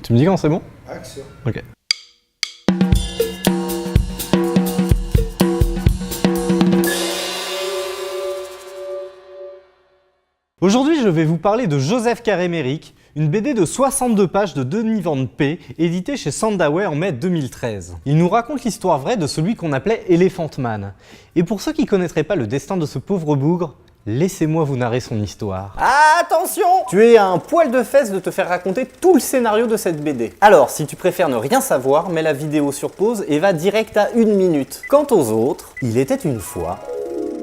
Tu me dis quand c'est bon? Action. Ok. Aujourd'hui, je vais vous parler de Joseph Carré-Méric, une BD de 62 pages de Denis Van P, éditée chez Sandaway en mai 2013. Il nous raconte l'histoire vraie de celui qu'on appelait Elephant Man. Et pour ceux qui ne connaîtraient pas le destin de ce pauvre bougre, laissez-moi vous narrer son histoire. Attention! Tu es à un poil de fesses de te faire raconter tout le scénario de cette BD. Alors, si tu préfères ne rien savoir, mets la vidéo sur pause et va direct à 1 minute. Quant aux autres, il était une fois...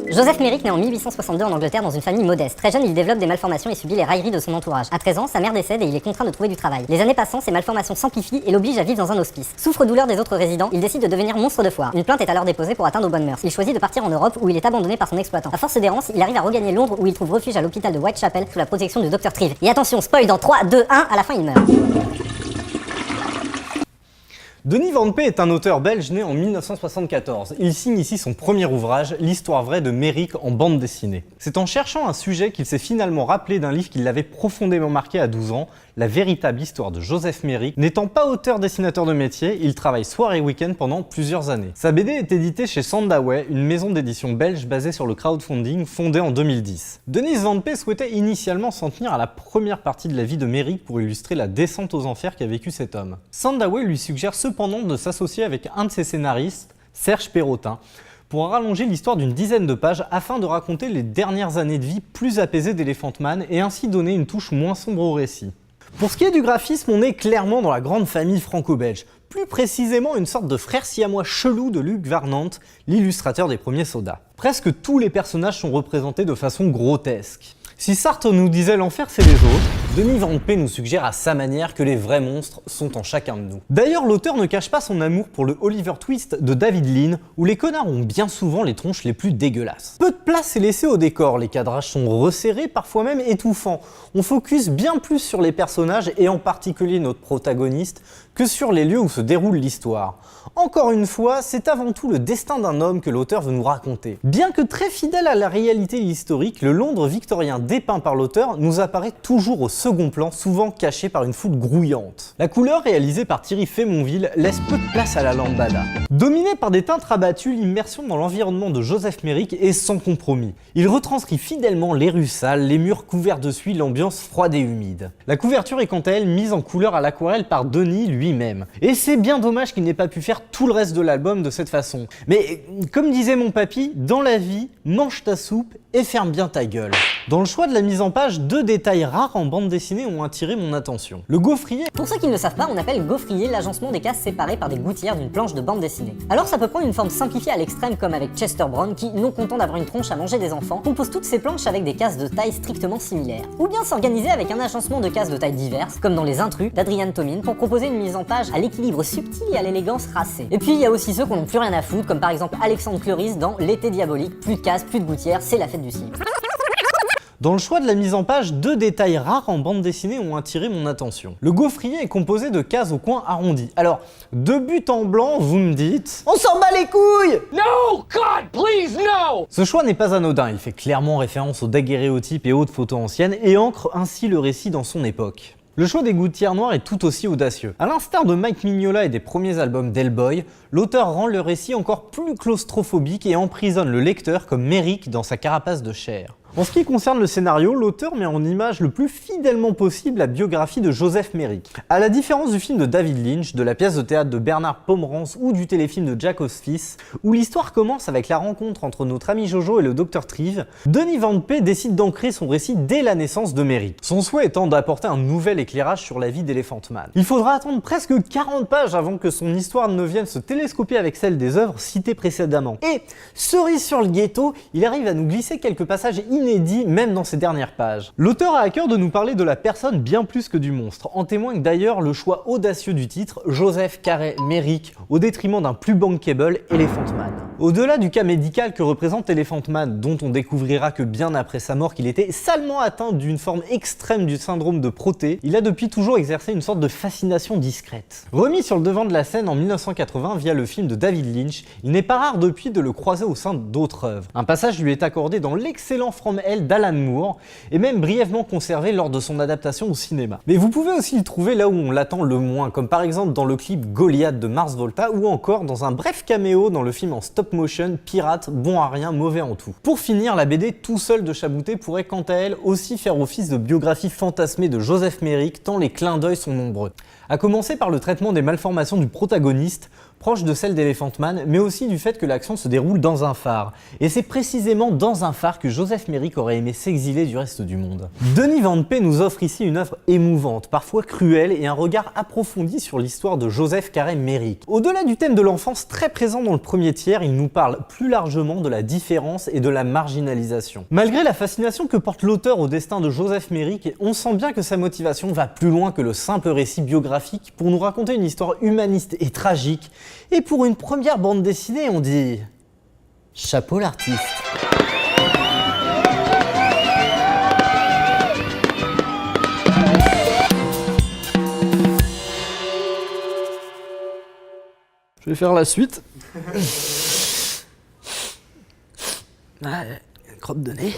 Joseph Méric naît en 1862 en Angleterre dans une famille modeste. Très jeune, il développe des malformations et subit les railleries de son entourage. À 13 ans, sa mère décède et il est contraint de trouver du travail. Les années passant, ses malformations s'amplifient et l'obligent à vivre dans un hospice. Souffre-douleur des autres résidents, il décide de devenir monstre de foire. Une plainte est alors déposée pour atteindre aux bonnes mœurs. Il choisit de partir en Europe où il est abandonné par son exploitant. À force d'errance, il arrive à regagner Londres où il trouve refuge à l'hôpital de Whitechapel sous la protection du Dr Trive. Et attention, spoil dans 3, 2, 1, à la fin il meurt. Denis Van P est un auteur belge né en 1974. Il signe ici son premier ouvrage, L'histoire vraie de Méric en bande dessinée. C'est en cherchant un sujet qu'il s'est finalement rappelé d'un livre qui l'avait profondément marqué à 12 ans, La véritable histoire de Joseph Méric. N'étant pas auteur-dessinateur de métier, il travaille soir et week-end pendant plusieurs années. Sa BD est éditée chez Sandaway, une maison d'édition belge basée sur le crowdfunding fondée en 2010. Denis Van P souhaitait initialement s'en tenir à la première partie de la vie de Méric pour illustrer la descente aux enfers qu'a vécu cet homme. Sandaway lui suggère cependant de s'associer avec un de ses scénaristes, Serge Perrotin, pour rallonger l'histoire d'une dizaine de pages afin de raconter les dernières années de vie plus apaisées d'Elephant Man et ainsi donner une touche moins sombre au récit. Pour ce qui est du graphisme, on est clairement dans la grande famille franco-belge, plus précisément une sorte de frère siamois chelou de Luc Varnant, l'illustrateur des premiers sodas. Presque tous les personnages sont représentés de façon grotesque. Si Sartre nous disait l'enfer c'est les autres, Denis Van P nous suggère à sa manière que les vrais monstres sont en chacun de nous. D'ailleurs, l'auteur ne cache pas son amour pour le Oliver Twist de David Lean, où les connards ont bien souvent les tronches les plus dégueulasses. Peu de place est laissée au décor, les cadrages sont resserrés, parfois même étouffants. On focus bien plus sur les personnages et en particulier notre protagoniste que sur les lieux où se déroule l'histoire. Encore une fois, c'est avant tout le destin d'un homme que l'auteur veut nous raconter. Bien que très fidèle à la réalité historique, le Londres victorien dépeint par l'auteur nous apparaît toujours au second plan, souvent caché par une foule grouillante. La couleur réalisée par Thierry Fémonville laisse peu de place à la lambada. Dominé par des teintes rabattues, l'immersion dans l'environnement de Joseph Méric est sans compromis. Il retranscrit fidèlement les rues sales, les murs couverts de suie, l'ambiance froide et humide. La couverture est quant à elle mise en couleur à l'aquarelle par Denis lui-même. Et c'est bien dommage qu'il n'ait pas pu faire tout le reste de l'album de cette façon. Mais comme disait mon papy, dans la vie, mange ta soupe et ferme bien ta gueule. Dans le choix de la mise en page, 2 détails rares en bande dessinée ont attiré mon attention. Le gaufrier. Pour ceux qui ne le savent pas, on appelle gaufrier l'agencement des cases séparées par des gouttières d'une planche de bande dessinée. Alors ça peut prendre une forme simplifiée à l'extrême comme avec Chester Brown qui, non content d'avoir une tronche à manger des enfants, compose toutes ses planches avec des cases de taille strictement similaires. Ou bien s'organiser avec un agencement de cases de taille diverses, comme dans Les Intrus d'Adrian Tomine, pour proposer une mise en page à l'équilibre subtil et à l'élégance racée. Et puis il y a aussi ceux qui n'ont plus rien à foutre, comme par exemple Alexandre Cloris dans L'été diabolique, plus de cases, plus de gouttières, c'est la fête du slip. Dans le choix de la mise en page, 2 détails rares en bande dessinée ont attiré mon attention. Le gaufrier est composé de cases au coin arrondis. Alors, de but en blanc, vous me dites... On s'en bat les couilles! No! God, please, no! Ce choix n'est pas anodin, il fait clairement référence aux daguerréotypes et autres photos anciennes et ancre ainsi le récit dans son époque. Le choix des gouttières noires est tout aussi audacieux. A l'instar de Mike Mignola et des premiers albums d'Hellboy, l'auteur rend le récit encore plus claustrophobique et emprisonne le lecteur comme Méric dans sa carapace de chair. En ce qui concerne le scénario, l'auteur met en image le plus fidèlement possible la biographie de Joseph Méric. À la différence du film de David Lynch, de la pièce de théâtre de Bernard Pomerance ou du téléfilm de Jack Hospice, où l'histoire commence avec la rencontre entre notre ami Jojo et le Dr Trive, Denis Van P décide d'ancrer son récit dès la naissance de Méric. Son souhait étant d'apporter un nouvel éclairage sur la vie d'Elephant Man. Il faudra attendre presque 40 pages avant que son histoire ne vienne se télescoper avec celle des œuvres citées précédemment. Et, cerise sur le gâteau, il arrive à nous glisser quelques passages inédit même dans ses dernières pages. L'auteur a à cœur de nous parler de la personne bien plus que du monstre. En témoigne d'ailleurs le choix audacieux du titre, Joseph Carré-Méric, au détriment d'un plus bankable Elephant Man. Au-delà du cas médical que représente Elephant Man, dont on découvrira que bien après sa mort qu'il était salement atteint d'une forme extrême du syndrome de Proté, il a depuis toujours exercé une sorte de fascination discrète. Remis sur le devant de la scène en 1980 via le film de David Lynch, il n'est pas rare depuis de le croiser au sein d'autres œuvres. Un passage lui est accordé dans l'excellent From Hell d'Alan Moore, et même brièvement conservé lors de son adaptation au cinéma. Mais vous pouvez aussi le trouver là où on l'attend le moins, comme par exemple dans le clip Goliath de Mars Volta, ou encore dans un bref caméo dans le film en stop motion Pirate, bon à rien, mauvais en tout. Pour finir, la BD Tout seul de Chaboutet pourrait quant à elle aussi faire office de biographie fantasmée de Joseph Merrick, tant les clins d'œil sont nombreux. À commencer par le traitement des malformations du protagoniste, proche de celle d'Elephant Man, mais aussi du fait que l'action se déroule dans un phare. Et c'est précisément dans un phare que Joseph Merrick aurait aimé s'exiler du reste du monde. Denis Van P nous offre ici une œuvre émouvante, parfois cruelle, et un regard approfondi sur l'histoire de Joseph Carey Merrick. Au-delà du thème de l'enfance très présent dans le premier tiers, il nous parle plus largement de la différence et de la marginalisation. Malgré la fascination que porte l'auteur au destin de Joseph Merrick, on sent bien que sa motivation va plus loin que le simple récit biographique pour nous raconter une histoire humaniste et tragique. Et pour une première bande dessinée, on dit chapeau l'artiste. Je vais faire la suite. Crotte de nez.